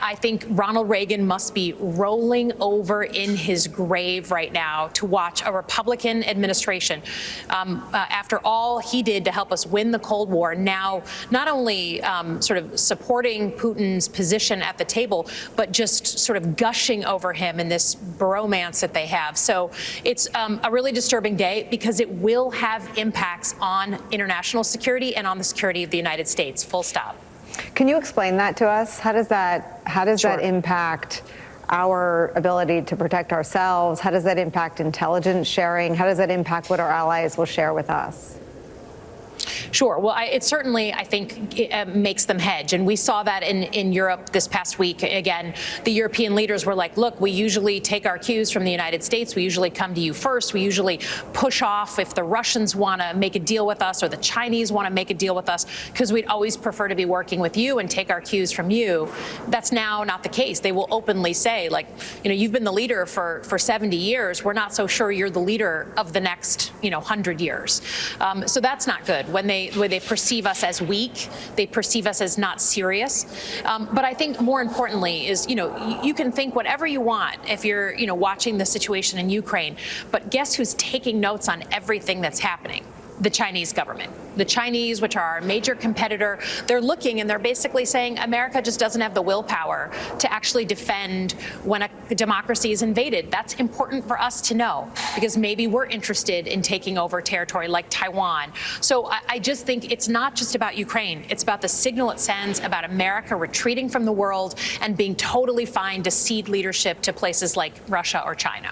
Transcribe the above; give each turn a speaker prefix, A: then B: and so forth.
A: I think Ronald Reagan must be rolling over in his grave right now to watch a Republican administration, after all he did to help us win the Cold War, now not only sort of supporting Putin's position at the table, but just sort of gushing over him in this bromance that they have. So it's a really disturbing day because it will have impacts on international security and on the security of the United States, full stop.
B: Can you explain that to us? How does that impact our ability to protect ourselves? How does that impact intelligence sharing? How does that impact what our allies will share with us?
A: Sure. Well, it certainly, I think, makes them hedge. And we saw that in Europe this past week. Again, the European leaders were like, look, we usually take our cues from the United States. We usually come to you first. We usually push off if the Russians want to make a deal with us or the Chinese want to make a deal with us, because we'd always prefer to be working with you and take our cues from you. That's now not the case. They will openly say, like, you've been the leader for 70 years. We're not so sure you're the leader of the next, 100 years. So that's not good. When they perceive us as weak, they perceive us as not serious. But I think more importantly is, you can think whatever you want if you're, watching the situation in Ukraine, but guess who's taking notes on everything that's happening? The Chinese government. The Chinese, which are our major competitor, they're looking and they're basically saying America just doesn't have the willpower to actually defend when a democracy is invaded. That's important for us to know because maybe we're interested in taking over territory like Taiwan. So I just think it's not just about Ukraine. It's about the signal it sends about America retreating from the world and being totally fine to cede leadership to places like Russia or China.